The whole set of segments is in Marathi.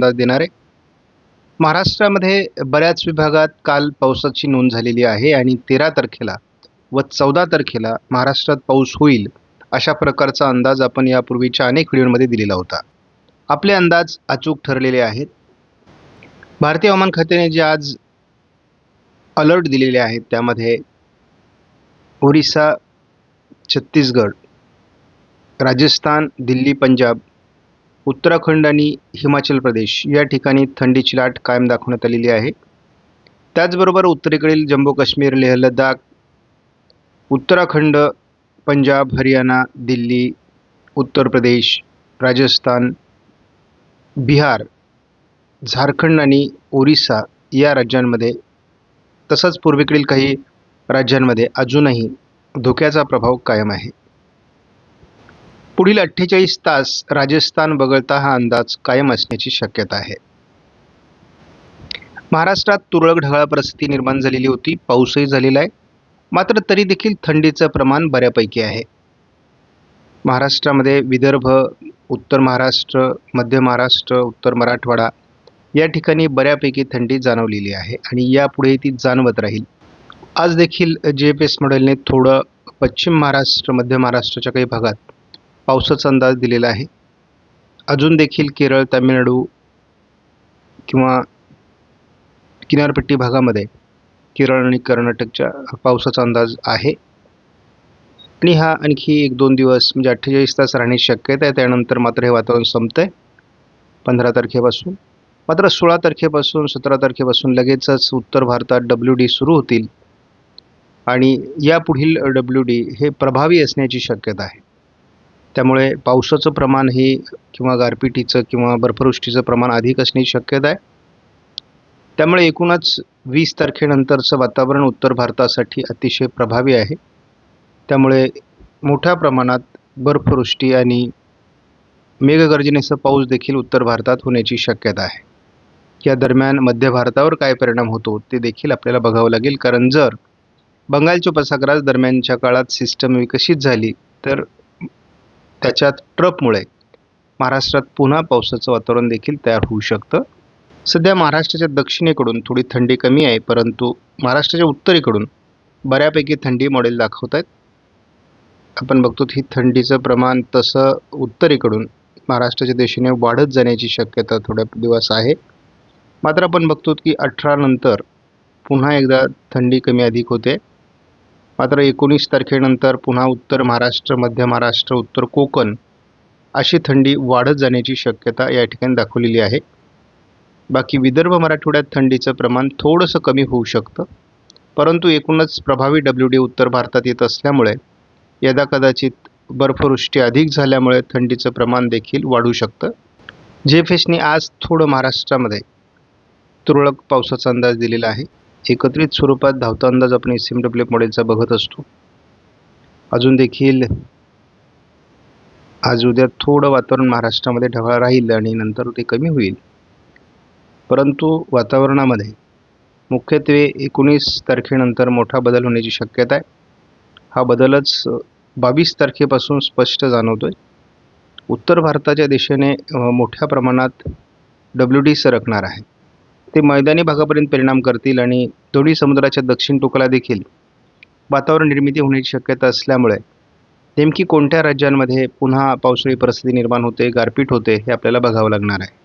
अंदाज देणार आहे. महाराष्ट्रामध्ये बऱ्याच विभागात काल पावसाची नोंद झालेली आहे आणि 13 तारखेला व 14 तारखेला महाराष्ट्रात पाऊस होईल अशा प्रकारचा अंदाज आपण यापूर्वीच्या अनेक व्हिडिओमध्ये दिलेला होता. आपले अंदाज अचूक ठरलेले आहेत. भारतीय हवामान खात्याने जे आज अलर्ट दिलेले आहेत त्यामध्ये ओरिसा, छत्तीसगड, राजस्थान, दिल्ली, पंजाब, उत्तराखंड आणि हिमाचल प्रदेश या ठिकाणी थंडीची लाट कायम दाखवण्यात आलेली आहे. त्याचबरोबर उत्तरेकडील जम्मू काश्मीर, लेह लडाख, उत्तराखंड, पंजाब, हरियाणा, दिल्ली, उत्तर प्रदेश, राजस्थान, बिहार, झारखंड आणि ओरिसा या राज्यांमध्ये तसंच पूर्वेकडील काही राज्यांमध्ये अजूनही धोक्याचा प्रभाव कायम आहे. पुढील 48 तास राजस्थान वगळता हा अंदाज कायम असण्याची शक्यता आहे. महाराष्ट्रात तुरळक ढगाळ परिस्थिती निर्माण झालेली होती. पाऊसही झालेला आहे. मात्र तरी देखील थंडीचं प्रमाण बऱ्यापैकी आहे. महाराष्ट्रामध्ये विदर्भ, उत्तर महाराष्ट्र, मध्य महाराष्ट्र, उत्तर मराठवाडा या ठिकाणी बऱ्यापैकी थंडी जाणवलेली आहे आणि यापुढे ती जाणवत राहील. आज देखील GFS मॉडेलने थोडं पश्चिम महाराष्ट्र, मध्य महाराष्ट्राच्या काही भागात पावसाचा अंदाज दिलेला आहे. अजून देखील केरळ, तामिळनाडू किंवा किनारपट्टी भागामध्ये केरळ आणि कर्नाटकच्या पावसाचा अंदाज आहे आणि हा आणखी 1-2 दिवस म्हणजे 48 तास राहण्याची शक्यता आहे. त्यानंतर मात्र हे वातावरण संपतंय 15 तारखेपासून. मात्र 16 तारखेपासून 17 तारखेपासून लगेचच उत्तर भारतात WD सुरू होतील आणि यापुढील WD हे प्रभावी असण्याची शक्यता आहे. त्यामुळे पावसाचं प्रमाण हे किंवा गारपिटीचं किंवा बर्फवृष्टीचं प्रमाण अधिक असण्याची शक्यता आहे. त्यामुळे एकूणच 20 तारखेनंतरचं वातावरण उत्तर भारतासाठी अतिशय प्रभावी आहे. त्यामुळे मोठ्या प्रमाणात बर्फवृष्टी आणि मेघगर्जनेसह पाऊस देखील उत्तर भारतात होण्याची शक्यता आहे. या दरम्यान मध्य भारतावर काय परिणाम होतो ते देखील आपल्याला बघावं लागेल. कारण जर बंगालच्या उपसागरात दरम्यानच्या काळात सिस्टम विकसित झाली तर त्याच्या ट्रफमुळे महाराष्ट्रात पुन्हा पावसाचं वातावरण देखील तयार होऊ शकतं. सध्या महाराष्ट्राच्या दक्षिणेकडून थोडी थंडी कमी आहे, परंतु महाराष्ट्राच्या उत्तरेकडून बऱ्यापैकी थंडी मॉडेल दाखवत आहेत. आपण बघतो ही थंडीचं प्रमाण तसं उत्तरेकडून महाराष्ट्राच्या दिशेने वाढत जाण्याची शक्यता थोड्या दिवस आहे. मात्र आपण बघतो की 18 नंतर पुन्हा एकदा थंडी कमी अधिक होते. मात्र 19 तारखेनंतर पुन्हा उत्तर महाराष्ट्र, मध्य महाराष्ट्र, उत्तर कोकण अशी थंडी वाढत जाण्याची शक्यता या ठिकाणी दाखवलेली आहे. बाकी विदर्भ, मराठवाड्यात थंडीचं प्रमाण थोडंसं कमी होऊ शकतं, परंतु एकूणच प्रभावी WD उत्तर भारतात येत असल्यामुळे यदा कदाचित बर्फवृष्टी अधिक झाल्यामुळे थंडीचं प्रमाण देखील वाढू शकतं. GFSने आज थोडं महाराष्ट्रामध्ये तुरळक पावसाचा अंदाज दिलेला आहे. एकत्रित स्वरूपात धावता अंदाज आपण SMWF मॉडेलचा बघत असतो. अजून देखील आज उद्या थोडं वातावरण महाराष्ट्रामध्ये ढगाळ राहील आणि नंतर ते कमी होईल. परंतु वातावरणामध्ये मुख्यत्वे 19 तारखेनंतर मोठा बदल होण्याची शक्यता आहे. हा बदलच 22 तारखेपासून स्पष्ट जाणवतोय. उत्तर भारताच्या दिशेने मोठ्या प्रमाणात WD सरकणार आहे. ते मैदानी भागापर्यंत परिणाम करतील आणि दोन्ही समुद्राच्या दक्षिण टोकाला देखील वातावरण निर्मिती होण्याची शक्यता असल्यामुळे नेमकी कोणत्या राज्यांमध्ये पुन्हा पावसाळी परिस्थिती निर्माण होते, गारपीट होते हे आपल्याला बघावं लागणार आहे.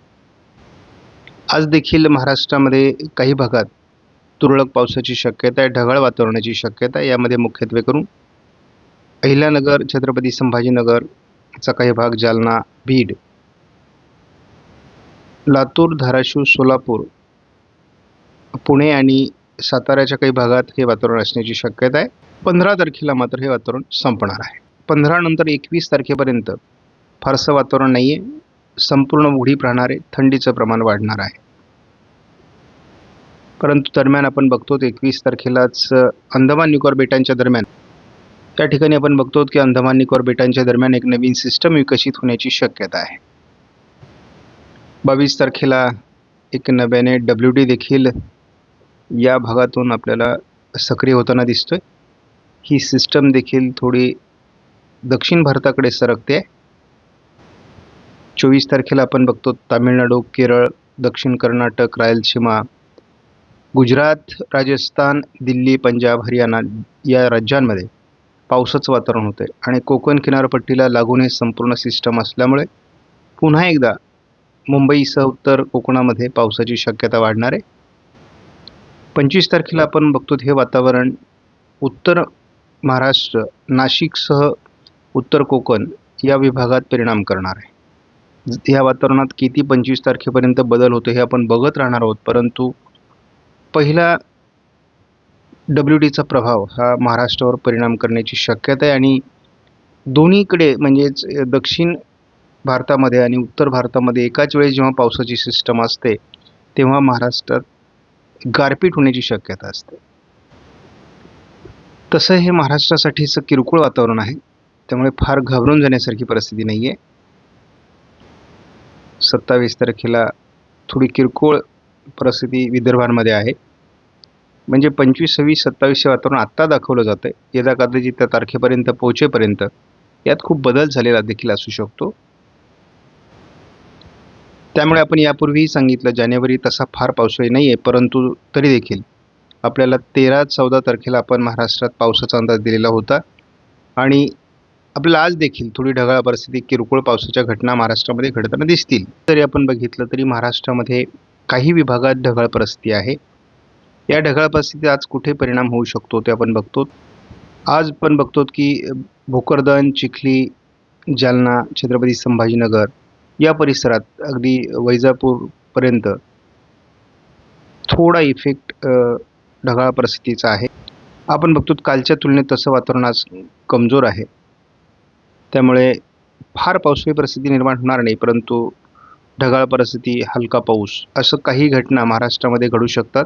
आज देखील महाराष्ट्रामध्ये काही भागात तुरळक पावसाची शक्यता आहे, ढगाळ वातावरणाची शक्यता आहे. यामध्ये मुख्यत्वे करून अहिल्यानगर, छत्रपती संभाजीनगरचा काही भाग, जालना, बीड, लातूर, धाराशिव, सोलापूर, पुणे आणि साताऱ्याच्या काही भागात हे वातावरण असण्याची शक्यता आहे. 15 तारखेला मात्र हे वातावरण संपणार आहे. 15 नंतर 21 तारखेपर्यंत फारसं वातावरण नाही आहे. संपूर्ण उघडीप राहणार आहे. थंडीचं प्रमाण वाढणार आहे. परंतु दरम्यान आपण बघतो 21 तारखेलाच अंदमान निकोबार बेटांच्या दरम्यान त्या ठिकाणी आपण बघतो की अंदमान निकोबार बेटांच्या दरम्यान एक नवीन सिस्टम विकसित होण्याची शक्यता आहे. 22 तारखेला एक नव्याने WD देखील या भागातून आपल्याला सक्रिय होताना दिसतोय. ही सिस्टम देखील थोडी दक्षिण भारताकडे सरकते आहे. 24 तारखेला आपण बघतो तामिळनाडू, केरळ, दक्षिण कर्नाटक, रायलसीमा, गुजरात, राजस्थान, दिल्ली, पंजाब, हरियाणा या राज्यांमध्ये पावसाचं वातावरण होतं आहे आणि कोकण किनारपट्टीला लागून हे संपूर्ण सिस्टम असल्यामुळे पुन्हा एकदा मुंबईसह उत्तर कोकणामध्ये पावसाची शक्यता वाढणार आहे. 25 तारखेला आपण बघतो हे वातावरण उत्तर महाराष्ट्र, नाशिकसह उत्तर कोकण या विभागात परिणाम करणार आहे. या वातावरणात किती 25 तारखेपर्यंत बदल होतो हे आपण बघत राहणार आहोत, परंतु पहिला WDचा प्रभाव हा महाराष्ट्रावर परिणाम करण्याची शक्यता आहे आणि दोन्हीकडे म्हणजेच दक्षिण भारतामध्ये आणि उत्तर भारतामध्ये एकाच वेळेस जेव्हा पावसाची सिस्टम असते तेव्हा महाराष्ट्रात गारपीट होण्याची शक्यता असते. तसं हे महाराष्ट्रासाठीचं किरकोळ वातावरण आहे, त्यामुळे फार घाबरून जाण्यासारखी परिस्थिती नाही आहे. 27 तारखेला थोडी किरकोळ परिस्थिती विदर्भामध्ये आहे. म्हणजे 25, 26, 27 वातावरण आत्ता दाखवलं जातं आहे. यदा कदाचित त्या तारखेपर्यंत पोहोचेपर्यंत यात खूप बदल झालेला देखील असू शकतो. त्यामुळे आपण यापूर्वीही सांगितलं जानेवारी तसा फार पावसाळी नाही आहे, परंतु तरी देखील आपल्याला 13, 14 तारखेला आपण महाराष्ट्रात पावसाचा अंदाज दिलेला होता आणि आपल्याला आज देखील थोडी ढगाळ परिस्थिती, किरकोळ पावसाच्या घटना महाराष्ट्रामध्ये घडताना दिसतील. जरी आपण बघितलं तरी महाराष्ट्रामध्ये काही विभागात ढगाळ परिस्थिती आहे. या ढगाळ परिस्थितीत आज कुठे परिणाम होऊ शकतो ते आपण बघतो. आज आपण बघतो की भोकरदन, चिखली, जालना, छत्रपती संभाजीनगर या परिसरात अगदी वैजापूरपर्यंत थोडा इफेक्ट ढगाळ परिस्थितीचा आहे. आपण बघतो कालच्या तुलनेत तसं वातावरण आज कमजोर आहे, त्यामुळे फार पावसाळी परिस्थिती निर्माण होणार नाही, परंतु ढगाळ परिस्थिती, हलका पाऊस असं काही घटना महाराष्ट्रामध्ये घडू शकतात.